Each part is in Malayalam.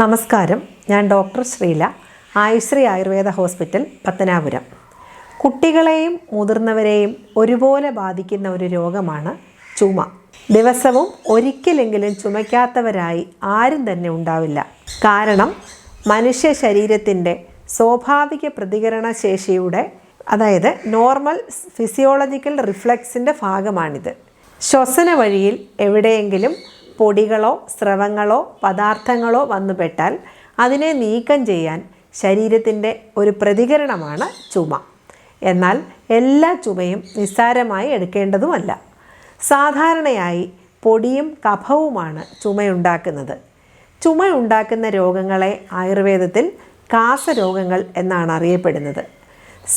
നമസ്കാരം, ഞാൻ ഡോക്ടർ ശ്രീല, ആയുശ്രീ ആയുർവേദ ഹോസ്പിറ്റൽ, പത്തനാപുരം. കുട്ടികളെയും മുതിർന്നവരെയും ഒരുപോലെ ബാധിക്കുന്ന ഒരു രോഗമാണ് ചുമ. ദിവസവും ഒരിക്കലെങ്കിലും ചുമയ്ക്കാത്തവരായി ആരും തന്നെ ഉണ്ടാവില്ല. കാരണം മനുഷ്യ ശരീരത്തിൻ്റെ സ്വാഭാവിക പ്രതികരണ ശേഷിയുടെ, അതായത് നോർമൽ ഫിസിയോളജിക്കൽ റിഫ്ലെക്സിൻ്റെ ഭാഗമാണിത്. ശ്വസന വഴിയിൽ എവിടെയെങ്കിലും പൊടികളോ സ്രവങ്ങളോ പദാർത്ഥങ്ങളോ വന്നുപെട്ടാൽ അതിനെ നീക്കം ചെയ്യാൻ ശരീരത്തിൻ്റെ ഒരു പ്രതികരണമാണ് ചുമ. എന്നാൽ എല്ലാ ചുമയും നിസ്സാരമായി എടുക്കേണ്ടതുമല്ല. സാധാരണയായി പൊടിയും കഫവുമാണ് ചുമയുണ്ടാക്കുന്നത്. ചുമയുണ്ടാക്കുന്ന രോഗങ്ങളെ ആയുർവേദത്തിൽ കാസരോഗങ്ങൾ എന്നാണ് അറിയപ്പെടുന്നത്.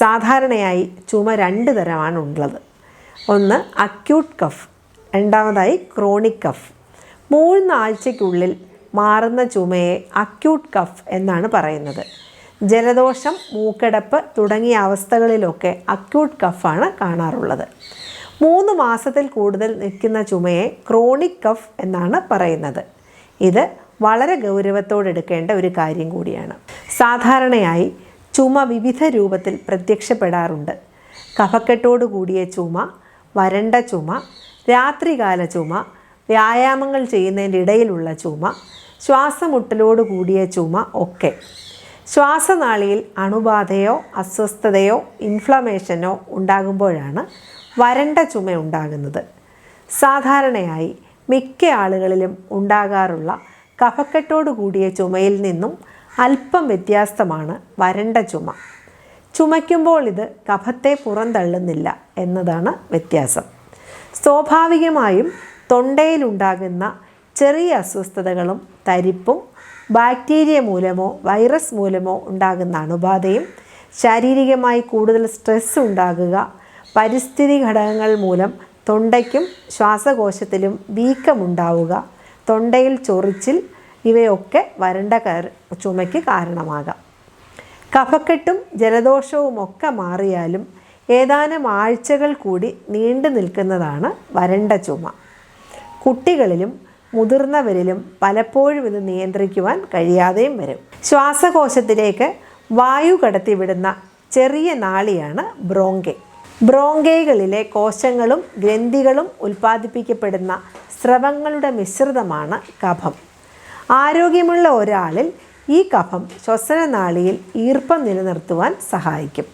സാധാരണയായി ചുമ 2 തരമാണ് ഉള്ളത്. ഒന്ന് അക്യൂട്ട് കഫ്, രണ്ടാമതായി ക്രോണിക് കഫ്. 3 ആഴ്ചയ്ക്കുള്ളിൽ മാറുന്ന ചുമയെ അക്യൂട്ട് കഫ് എന്നാണ് പറയുന്നത്. ജലദോഷം, മൂക്കടപ്പ് തുടങ്ങിയ അവസ്ഥകളിലൊക്കെ അക്യൂട്ട് കഫാണ് കാണാറുള്ളത്. 3 മാസത്തിൽ കൂടുതൽ നിൽക്കുന്ന ചുമയെ ക്രോണിക് കഫ് എന്നാണ് പറയുന്നത്. ഇത് വളരെ ഗൗരവത്തോടെടുക്കേണ്ട ഒരു കാര്യം കൂടിയാണ്. സാധാരണയായി ചുമ വിവിധ രൂപത്തിൽ പ്രത്യക്ഷപ്പെടാറുണ്ട്. കഫക്കെട്ടോട് കൂടിയ ചുമ, വരണ്ട ചുമ, രാത്രികാല ചുമ, വ്യായാമങ്ങൾ ചെയ്യുന്നതിൻ്റെ ഇടയിലുള്ള ചുമ, ശ്വാസമുട്ടലോട് കൂടിയ ചുമ ഒക്കെ. ശ്വാസനാളിയിൽ അണുബാധയോ അസ്വസ്ഥതയോ ഇൻഫ്ലമേഷനോ ഉണ്ടാകുമ്പോഴാണ് വരണ്ട ചുമ ഉണ്ടാകുന്നത്. സാധാരണയായി മിക്ക ആളുകളിലും ഉണ്ടാകാറുള്ള കഫക്കെട്ടോട് കൂടിയ ചുമയിൽ നിന്നും അല്പം വ്യത്യസ്തമാണ് വരണ്ട ചുമ. ചുമയ്ക്കുമ്പോൾ ഇത് കഫത്തെ പുറന്തള്ളുന്നില്ല എന്നതാണ് വ്യത്യാസം. സ്വാഭാവികമായും തൊണ്ടയിലുണ്ടാകുന്ന ചെറിയ അസ്വസ്ഥതകളും തരിപ്പും, ബാക്ടീരിയ മൂലമോ വൈറസ് മൂലമോ ഉണ്ടാകുന്ന അണുബാധയും, ശാരീരികമായി കൂടുതൽ സ്ട്രെസ് ഉണ്ടാകുക, പരിസ്ഥിതി ഘടകങ്ങൾ മൂലം തൊണ്ടയ്ക്കും ശ്വാസകോശത്തിലും വീക്കമുണ്ടാവുക, തൊണ്ടയിൽ ചൊറിച്ചിൽ, ഇവയൊക്കെ വരണ്ട ചുമയ്ക്ക് കാരണമാകാം. കഫക്കെട്ടും ജലദോഷവുമൊക്കെ മാറിയാലും ഏതാനും ആഴ്ചകൾ കൂടി നീണ്ടു നിൽക്കുന്നതാണ് വരണ്ട ചുമ. കുട്ടികളിലും മുതിർന്നവരിലും പലപ്പോഴും ഇത് നിയന്ത്രിക്കുവാൻ കഴിയാതെയും വരും. ശ്വാസകോശത്തിലേക്ക് വായു കടത്തിവിടുന്ന ചെറിയ നാളിയാണ് ബ്രോങ്കെ. ബ്രോങ്കൈകളിലെ കോശങ്ങളും ഗ്രന്ഥികളും ഉൽപ്പാദിപ്പിക്കപ്പെടുന്ന സ്രവങ്ങളുടെ മിശ്രിതമാണ് കഫം. ആരോഗ്യമുള്ള ഒരാളിൽ ഈ കഫം ശ്വസനനാളിയിൽ ഈർപ്പം നിലനിർത്തുവാൻ സഹായിക്കും.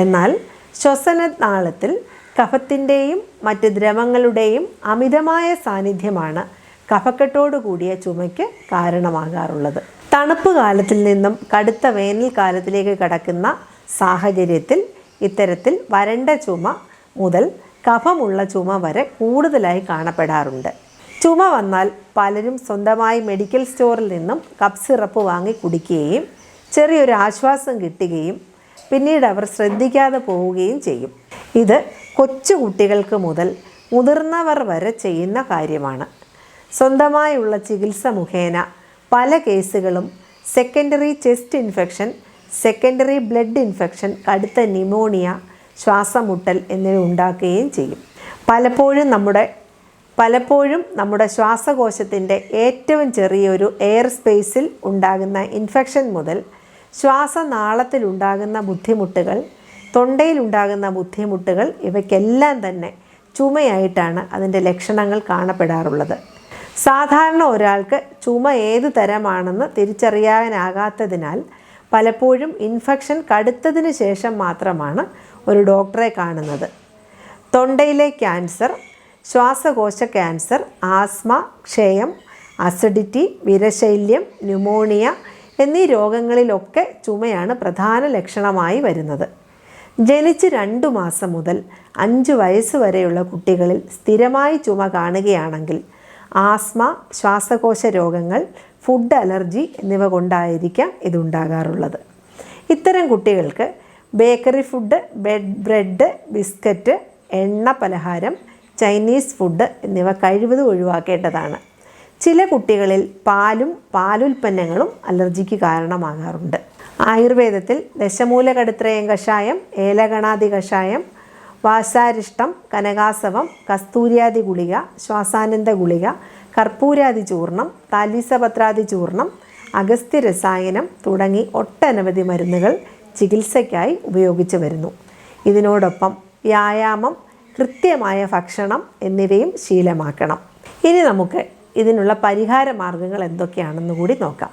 എന്നാൽ ശ്വസനനാളത്തിൽ കഫത്തിൻ്റെയും മറ്റ് ദ്രവങ്ങളുടെയും അമിതമായ സാന്നിധ്യമാണ് കഫക്കെട്ടോട് കൂടിയ ചുമയ്ക്ക് കാരണമാകാറുള്ളത്. തണുപ്പ് കാലത്തിൽ നിന്നും കടുത്ത വേനൽക്കാലത്തിലേക്ക് കടക്കുന്ന സാഹചര്യത്തിൽ ഇത്തരത്തിൽ വരണ്ട ചുമ മുതൽ കഫമുള്ള ചുമ വരെ കൂടുതലായി കാണപ്പെടാറുണ്ട്. ചുമ വന്നാൽ പലരും സ്വന്തമായി മെഡിക്കൽ സ്റ്റോറിൽ നിന്നും കഫ് സിറപ്പ് വാങ്ങി കുടിക്കുകയും ചെറിയൊരു ആശ്വാസം കിട്ടുകയും പിന്നീട് അവർ ശ്രദ്ധിക്കാതെ പോവുകയും ചെയ്യും. ഇത് കൊച്ചു കുട്ടികൾക്ക് മുതൽ മുതിർന്നവർ വരെ ചെയ്യുന്ന കാര്യമാണ്. സ്വന്തമായുള്ള ചികിത്സ മുഖേന പല കേസുകളും secondary chest infection, secondary blood infection, കടുത്ത ന്യൂമോണിയ, ശ്വാസമുട്ടൽ എന്നിവ ഉണ്ടാക്കുകയും ചെയ്യും. പലപ്പോഴും നമ്മുടെ ശ്വാസകോശത്തിൻ്റെ ഏറ്റവും ചെറിയൊരു എയർ സ്പേസിൽ ഉണ്ടാകുന്ന ഇൻഫെക്ഷൻ മുതൽ ശ്വാസനാളത്തിലുണ്ടാകുന്ന ബുദ്ധിമുട്ടുകൾ, തൊണ്ടയിലുണ്ടാകുന്ന ബുദ്ധിമുട്ടുകൾ, ഇവയ്ക്കെല്ലാം തന്നെ ചുമയായിട്ടാണ് അതിൻ്റെ ലക്ഷണങ്ങൾ കാണപ്പെടാറുള്ളത്. സാധാരണ ഒരാൾക്ക് ചുമ ഏത് തരമാണെന്ന് തിരിച്ചറിയാനാകാത്തതിനാൽ പലപ്പോഴും ഇൻഫെക്ഷൻ കടുത്തതിന് ശേഷം മാത്രമാണ് ഒരു ഡോക്ടറെ കാണുന്നത്. തൊണ്ടയിലെ ക്യാൻസർ, ശ്വാസകോശ ക്യാൻസർ, ആസ്മ, ക്ഷയം, അസിഡിറ്റി, വിരശല്യം, ന്യൂമോണിയ എന്നീ രോഗങ്ങളിലൊക്കെ ചുമയാണ് പ്രധാന ലക്ഷണമായി വരുന്നത്. ജനിച്ച് 2 മാസം മുതൽ 5 വയസ്സ് വരെയുള്ള കുട്ടികളിൽ സ്ഥിരമായി ചുമ കാണുകയാണെങ്കിൽ ആസ്മ, ശ്വാസകോശ രോഗങ്ങൾ, ഫുഡ് അലർജി എന്നിവ കൊണ്ടായിരിക്കാം ഇതുണ്ടാകാറുള്ളത്. ഇത്തരം കുട്ടികൾക്ക് ബേക്കറി ഫുഡ്, ബ്രെഡ്, ബിസ്ക്കറ്റ്, എണ്ണ പലഹാരം, ചൈനീസ് ഫുഡ് എന്നിവ കഴിവതും ഒഴിവാക്കേണ്ടതാണ്. ചില കുട്ടികളിൽ പാലും പാലുൽപ്പന്നങ്ങളും അലർജിക്ക് കാരണമാകാറുണ്ട്. ആയുർവേദത്തിൽ ദശമൂലകടുത്രയം കഷായം, ഏലഗണാദി കഷായം, വാസാരിഷ്ടം, കനകാസവം, കസ്തൂര്യാദി ഗുളിക, ശ്വാസാനന്ദ ഗുളിക, കർപ്പൂരാദി ചൂർണം, താലീസപത്രാദി ചൂർണം, അഗസ്ത്യ രസായനം തുടങ്ങി ഒട്ടനവധി മരുന്നുകൾ ചികിത്സയ്ക്കായി ഉപയോഗിച്ചു വരുന്നു. ഇതിനോടൊപ്പം വ്യായാമം, കൃത്യമായ ഭക്ഷണം എന്നിവയും ശീലമാക്കണം. ഇനി നമുക്ക് ഇതിനുള്ള പരിഹാര മാർഗങ്ങൾ എന്തൊക്കെയാണെന്ന് കൂടി നോക്കാം.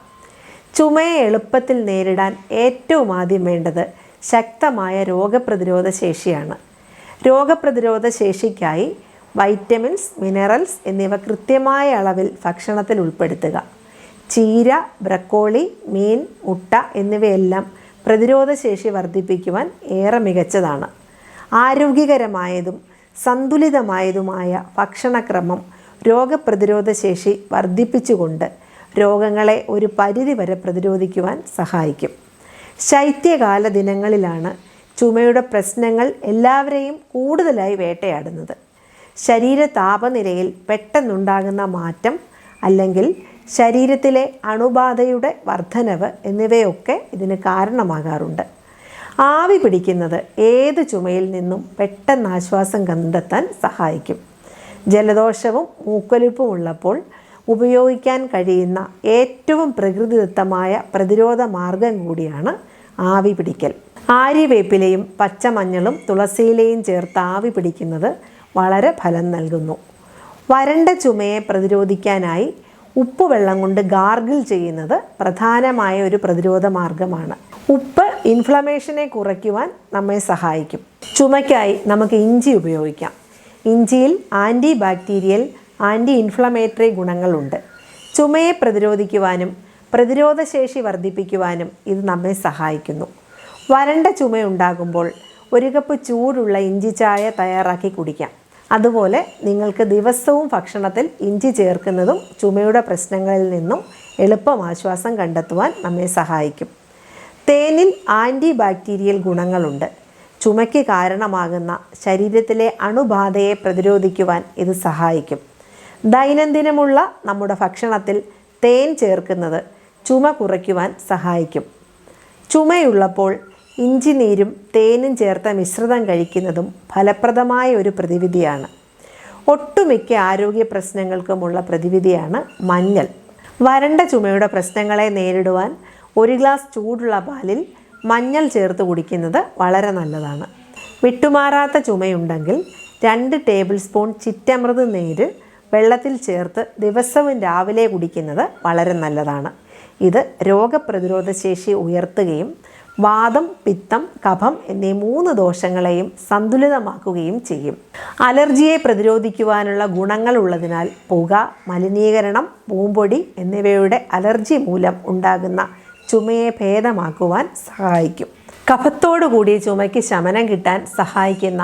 ചുമയെ എളുപ്പത്തിൽ നേരിടാൻ ഏറ്റവും ആദ്യം വേണ്ടത് ശക്തമായ രോഗപ്രതിരോധ ശേഷിയാണ്. രോഗപ്രതിരോധ ശേഷിക്കായി വൈറ്റമിൻസ്, മിനറൽസ് എന്നിവ കൃത്യമായ അളവിൽ ഭക്ഷണത്തിൽ ഉൾപ്പെടുത്തുക. ചീര, ബ്രക്കോളി, മീൻ, മുട്ട എന്നിവയെല്ലാം പ്രതിരോധശേഷി വർദ്ധിപ്പിക്കുവാൻ ഏറെ മികച്ചതാണ്. ആരോഗ്യകരമായതും സന്തുലിതമായതുമായ ഭക്ഷണക്രമം രോഗപ്രതിരോധ ശേഷി വർദ്ധിപ്പിച്ചുകൊണ്ട് രോഗങ്ങളെ ഒരു പരിധിവരെ പ്രതിരോധിക്കുവാൻ സഹായിക്കും. ശൈത്യകാല ദിനങ്ങളിലാണ് ചുമയുടെ പ്രശ്നങ്ങൾ എല്ലാവരെയും കൂടുതലായി വേട്ടയാടുന്നത്. ശരീര താപനിലയിൽ പെട്ടെന്നുണ്ടാകുന്ന മാറ്റം അല്ലെങ്കിൽ ശരീരത്തിലെ അണുബാധയുടെ വർധനവ് എന്നിവയൊക്കെ ഇതിന് കാരണമാകാറുണ്ട്. ആവി പിടിക്കുന്നത് ഏത് ചുമയിൽ നിന്നും പെട്ടെന്ന് ആശ്വാസം കണ്ടെത്താൻ സഹായിക്കും. ജലദോഷവും മൂക്കൊലിപ്പും ഉള്ളപ്പോൾ ഉപയോഗിക്കാൻ കഴിയുന്ന ഏറ്റവും പ്രകൃതിദത്തമായ പ്രതിരോധ മാർഗം കൂടിയാണ് ആവി പിടിക്കൽ. ആര്യവേപ്പിലയും പച്ചമഞ്ഞളും തുളസിയിലയും ചേർത്ത് ആവി പിടിക്കുന്നത് വളരെ ഫലം നൽകുന്നു. വരണ്ട ചുമയെ പ്രതിരോധിക്കാനായി ഉപ്പുവെള്ളം കൊണ്ട് ഗാർഗിൾ ചെയ്യുന്നത് പ്രധാനമായ ഒരു പ്രതിരോധ മാർഗമാണ്. ഉപ്പ് ഇൻഫ്ലമേഷനെ കുറയ്ക്കുവാൻ നമ്മെ സഹായിക്കും. ചുമയ്ക്കായി നമുക്ക് ഇഞ്ചി ഉപയോഗിക്കാം. ഇഞ്ചിയിൽ ആൻറ്റി ബാക്ടീരിയൽ, ആൻറ്റി ഇൻഫ്ലമേറ്ററി ഗുണങ്ങളുണ്ട്. ചുമയെ പ്രതിരോധിക്കുവാനും പ്രതിരോധശേഷി വർദ്ധിപ്പിക്കുവാനും ഇത് നമ്മെ സഹായിക്കുന്നു. വരണ്ട ചുമയുണ്ടാകുമ്പോൾ ഒരു കപ്പ് ചൂടുള്ള ഇഞ്ചി ചായ തയ്യാറാക്കി കുടിക്കാം. അതുപോലെ നിങ്ങൾക്ക് ദിവസവും ഭക്ഷണത്തിൽ ഇഞ്ചി ചേർക്കുന്നതും ചുമയുടെ പ്രശ്നങ്ങളിൽ നിന്നും എളുപ്പം ആശ്വാസം കണ്ടെത്തുവാൻ നമ്മെ സഹായിക്കും. തേനിൽ ആൻറ്റി ബാക്ടീരിയൽ ഗുണങ്ങളുണ്ട്. ചുമയ്ക്ക് കാരണമാകുന്ന ശരീരത്തിലെ അണുബാധയെ പ്രതിരോധിക്കുവാൻ ഇത് സഹായിക്കും. ദൈനംദിനമുള്ള നമ്മുടെ ഭക്ഷണത്തിൽ തേൻ ചേർക്കുന്നത് ചുമ കുറയ്ക്കുവാൻ സഹായിക്കും. ചുമയുള്ളപ്പോൾ ഇഞ്ചി നീരും തേനും ചേർത്ത മിശ്രിതം കഴിക്കുന്നതും ഫലപ്രദമായ ഒരു പ്രതിവിധിയാണ്. ഒട്ടുമിക്ക ആരോഗ്യ പ്രശ്നങ്ങൾക്കുമുള്ള പ്രതിവിധിയാണ് മഞ്ഞൾ. വരണ്ട ചുമയുടെ പ്രശ്നങ്ങളെ നേരിടുവാൻ ഒരു ഗ്ലാസ് ചൂടുള്ള പാലിൽ മഞ്ഞൾ ചേർത്ത് കുടിക്കുന്നത് വളരെ നല്ലതാണ്. വിട്ടുമാറാത്ത ചുമയുണ്ടെങ്കിൽ 2 ടേബിൾ സ്പൂൺ ചിറ്റമൃത് നീര് വെള്ളത്തിൽ ചേർത്ത് ദിവസവും രാവിലെ കുടിക്കുന്നത് വളരെ നല്ലതാണ്. ഇത് രോഗപ്രതിരോധ ശേഷി ഉയർത്തുകയും വാതം, പിത്തം, കഫം എന്നീ 3 ദോഷങ്ങളെയും സന്തുലിതമാക്കുകയും ചെയ്യും. അലർജിയെ പ്രതിരോധിക്കുവാനുള്ള ഗുണങ്ങളുള്ളതിനാൽ പുക, മലിനീകരണം, പൂമ്പൊടി എന്നിവയുടെ അലർജി മൂലം ഉണ്ടാകുന്ന ചുമയെ ഭേദമാക്കുവാൻ സഹായിക്കും. കഫത്തോടു കൂടി ചുമയ്ക്ക് ശമനം കിട്ടാൻ സഹായിക്കുന്ന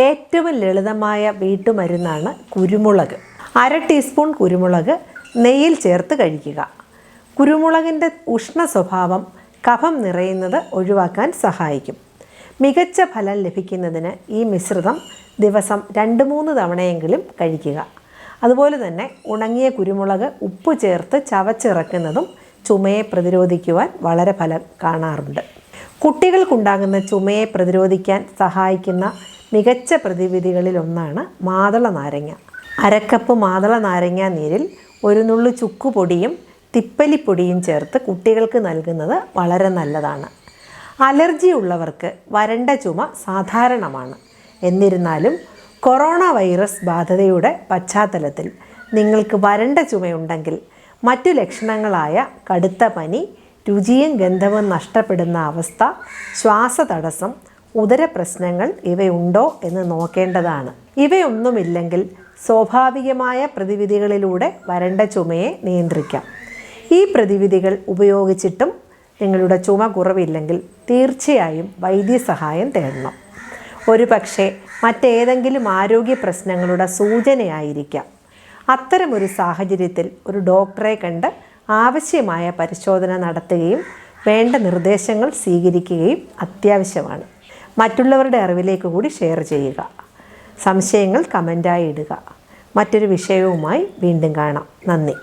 ഏറ്റവും ലളിതമായ വീട്ടുമരുന്നാണ് കുരുമുളക്. 1/2 ടീസ്പൂൺ കുരുമുളക് നെയ്യിൽ ചേർത്ത് കഴിക്കുക. കുരുമുളകിൻ്റെ ഉഷ്ണ സ്വഭാവം കഫം നിറയുന്നത് ഒഴിവാക്കാൻ സഹായിക്കും. മികച്ച ഫലം ലഭിക്കുന്നതിന് ഈ മിശ്രിതം ദിവസം 2-3 തവണയെങ്കിലും കഴിക്കുക. അതുപോലെ തന്നെ ഉണങ്ങിയ കുരുമുളക് ഉപ്പ് ചേർത്ത് ചവച്ചിറക്കുന്നതും ചുമയെ പ്രതിരോധിക്കുവാൻ വളരെ ഫലം കാണാറുണ്ട്. കുട്ടികൾക്കുണ്ടാകുന്ന ചുമയെ പ്രതിരോധിക്കാൻ സഹായിക്കുന്ന മികച്ച പ്രതിവിധികളിലൊന്നാണ് മാതള നാരങ്ങ. 1/2 കപ്പ് മാതള നാരങ്ങ നീരിൽ 1 നുള്ളു ചുക്കുപൊടിയും തിപ്പലിപ്പൊടിയും ചേർത്ത് കുട്ടികൾക്ക് നൽകുന്നത് വളരെ നല്ലതാണ്. അലർജി ഉള്ളവർക്ക് വരണ്ട ചുമ സാധാരണമാണ്. എന്നിരുന്നാലും കൊറോണ വൈറസ് ബാധയുടെ പശ്ചാത്തലത്തിൽ നിങ്ങൾക്ക് വരണ്ട ചുമയുണ്ടെങ്കിൽ മറ്റു ലക്ഷണങ്ങളായ കടുത്ത പനി, രുചിയും ഗന്ധവും നഷ്ടപ്പെടുന്ന അവസ്ഥ, ശ്വാസതടസ്സം, ഉദരപ്രശ്നങ്ങൾ ഇവയുണ്ടോ എന്ന് നോക്കേണ്ടതാണ്. ഇവയൊന്നുമില്ലെങ്കിൽ സ്വാഭാവികമായ പ്രതിവിധികളിലൂടെ വരണ്ട ചുമയെ നിയന്ത്രിക്കാം. ഈ പ്രതിവിധികൾ ഉപയോഗിച്ചിട്ടും നിങ്ങളുടെ ചുമ കുറവില്ലെങ്കിൽ തീർച്ചയായും വൈദ്യസഹായം തേടണം. ഒരു പക്ഷേ മറ്റേതെങ്കിലും ആരോഗ്യ പ്രശ്നങ്ങളുടെ സൂചനയായിരിക്കാം. അത്തരമൊരു സാഹചര്യത്തിൽ ഒരു ഡോക്ടറെ കണ്ട് ആവശ്യമായ പരിശോധന നടത്തുകയും വേണ്ട നിർദ്ദേശങ്ങൾ സ്വീകരിക്കുകയും അത്യാവശ്യമാണ്. മറ്റുള്ളവരുടെ അറിവിലേക്ക് കൂടി ഷെയർ ചെയ്യുക. സംശയങ്ങൾ കമൻ്റായി ഇടുക. മറ്റൊരു വിഷയവുമായി വീണ്ടും കാണാം. നന്ദി.